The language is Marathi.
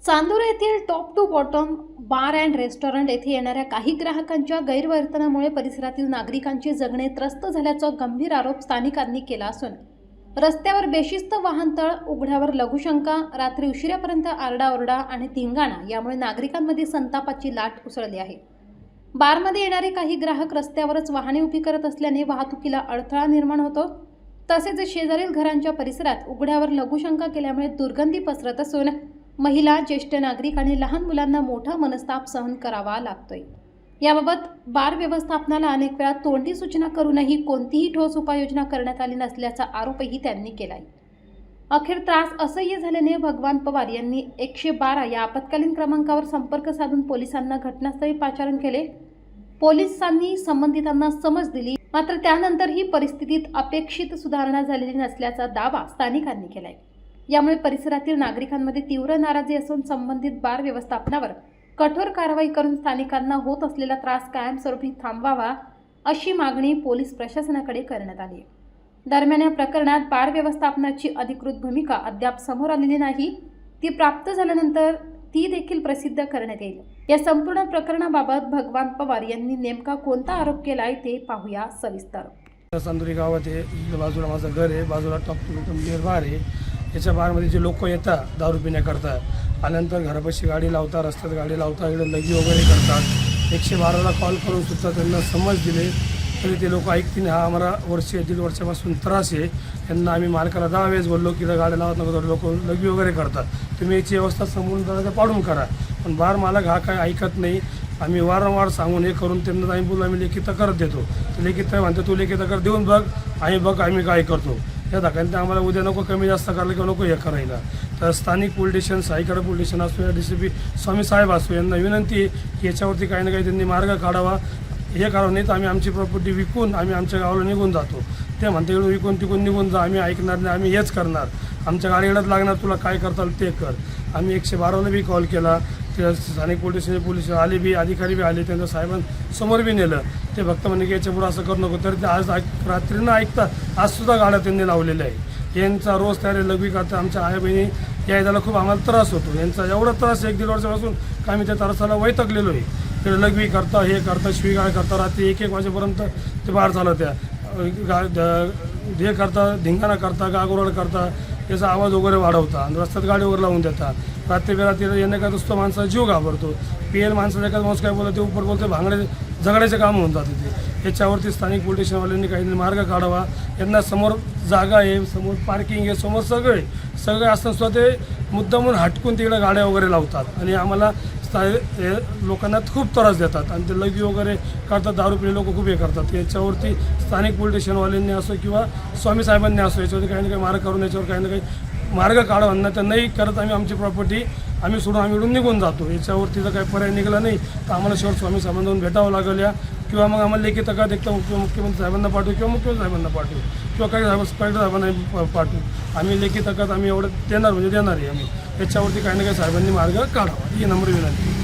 चांदूर येथील top to bottom bar and restaurant येथे येणाऱ्या काही ग्राहकांच्या गैरवर्तनामुळे परिसरातील नागरिकांचे जगणे त्रस्त झाल्याचा गंभीर आरोप स्थानिकांनी केला असून रस्त्यावर बेशिस्त वाहनतळ, उघड्यावर लघुशंका, रात्री उशिरापर्यंत आरडाओरडा आणि धिंगाणा यामुळे नागरिकांमध्ये संतापाची लाट उसळली आहे। बारमध्ये येणारे काही ग्राहक रस्त्यावरच वाहने उभी करत असल्याने वाहतुकीला अडथळा निर्माण होतो। तसेच शेजारील घरांच्या परिसरात उघड्यावर लघुशंका केल्यामुळे दुर्गंधी पसरत असून महिला, ज्येष्ठ नागरिक आणि लहान मुलांना मोठा मनस्ताप सहन करावा लागतोय। याबाबत बार व्यवस्थापनाला अनेक वेळा तोंडी सूचना करूनही कोणतीही ठोस उपाययोजना करण्यात आली नसल्याचा आरोपही त्यांनी केलाय। अखेर त्रास असह्य झाल्याने भगवान पवार यांनी 112 या आपत्कालीन क्रमांकावर संपर्क साधून पोलिसांना घटनास्थळी पाचारण केले। पोलिसांनी संबंधितांना समज दिली, मात्र त्यानंतरही परिस्थितीत अपेक्षित सुधारणा झालेली नसल्याचा दावा स्थानिकांनी केलाय। यामुळे परिसरातील नागरिकांमध्ये तीव्र नाराजी असून संबंधित बार व्यवस्थापनावर कठोर कारवाई करून स्थानिकांना होत असलेला त्रास कायमस्वरूपी थांबवावा अशी मागणी पोलीस प्रशासनाकडे करण्यात आली। दरम्यान या प्रकरणात बार व्यवस्थापनाची अधिकृत भूमिका अद्याप समोर आलेली नाही। ती प्राप्त झाल्यानंतर ती देखील प्रसिद्ध करण्यात येईल। या संपूर्ण प्रकरणाबाबत भगवान पवार यांनी नेमका कोणता आरोप केलाय ते पाहूया सविस्तर। चांदोरी गावात आहे, बाजूला माझं घर आहे, बाजूला टॉप टू बार आहे। याच्या बारमध्ये जे लोक येतात दारू पिण्याकरता, आल्यानंतर घरापाशी गाडी लावतात, रस्त्यात गाडी लावतात, इकडे लगी वगैरे करतात। 112ला कॉल करून सुद्धा त्यांना समज दिले तरी ते लोक ऐकतील। हा आम्हाला दीड वर्षापासून त्रास आहे। त्यांना आम्ही मालकाला 10 वेळेस बोललो की गाड्या लावत नको, लोक लगी वगैरे करतात, तुम्ही याची व्यवस्था समोरून पाडून करा। पण बार मालक हा काय ऐकत नाही। आम्ही वारंवार सांगून हे करून त्यांना आम्ही बोललो आम्ही लेखी तक्रार देतो। तर लेखी काय म्हणतो, तू लेखी तक्रार देऊन बघ, आम्ही काय करतो। या धक्क्याने आम्हाला उद्या नको कमी जास्त करायला किंवा नको हे करायला। तर स्थानिक पोलीस स्टेशन, साईकडे पोलीस स्टेशन असो या DCP स्वामी साहेब असो यांना विनंती आहे की याच्यावरती काही ना काही त्यांनी मार्ग काढावा। हे करावं, नाही तर आम्ही आमची प्रॉपर्टी विकून आम्ही आमच्या गावाला निघून जातो। ते म्हणते इकडून विकून तिकून निघून जा, आम्ही ऐकणार नाही, आम्ही हेच करणार, आमच्या गाडीलाच लागणार, तुला काय करताल ते कर। आम्ही 112ला बी कॉल केला, ते स्थानिक पोलीस आले बी, अधिकारी बी आले, त्यांच्या साहेबांसमोर बी नेलं। ते फक्त म्हणजे की याच्या पुढं असं करू नको। तर ते आज रात्रीनं ऐकता आजसुद्धा गाड्या त्यांनी लावलेल्या आहे। यांचा रोज त्याला लघवी करता आमच्या आई बहिणी यायला खूप आम्हाला त्रास होतो। यांचा एवढा त्रास 1-1.5 वर्षापासून का आम्ही त्या त्रासाला वैतागलेलो आहे। ते लघवी करता, हे करता, शिवीगाळ करता, रात्री 1-1 वाजेपर्यंत ते बाहेर चालत्या, हे करता, धिंगाणा करता, गागोरड करता, याचा आवाज वगैरे वाढवता आणि रस्त्यात गाडी वगैरे लावून देतात। रात्री बेरात्री येणे का नुसतं माणसाचा जीव घाबरतो। PL माणसाचा एखादा माणूस काय बोलतो, ते उपर बोलते, झगड्याचे काम होऊन जाते ते। याच्यावरती स्थानिक पोलीस स्टेशनवाल्यांनी काही मार्ग काढावा। यांना समोर जागा आहे, समोर पार्किंग आहे, समोर सगळे असताना सुद्धा ते मुद्दामून हटकून तिकडे गाड्या वगैरे लावतात आणि आम्हाला लोकांना खूप त्रास देतात आणि ते लगी वगैरे करतात। दारू पिणे लोक खूप हे करतात। याच्यावरती स्थानिक पोलीस स्टेशनवाल्यांनी असो किंवा स्वामी साहेबांनी असो याच्यावरती काही ना काही मार्ग करून याच्यावर काही ना काही मार्ग काढावा। ना तर नाही करत आम्ही आमची प्रॉपर्टी आम्ही सोडून आम्ही इकडून निघून जातो। याच्यावरती जर काही पर्याय निघाला नाही तर आम्हाला शेवट स्वामी साहेबांना जाऊन भेटावं लागेल, या किंवा मग आम्हाला लेखी तक्रार देखता मुख्यमंत्री साहेबांना पाठवू किंवा मुख्यमंत्री साहेबांना पाठवू किंवा काही कलेक्टर साहेबांना पाठवू। आम्ही लेखी तक्रार आम्ही एवढं देणार म्हणजे देणार आहे आम्ही। याच्यावरती काही ना काही साहेबांनी मार्ग काढावा ही नम्र विनंती।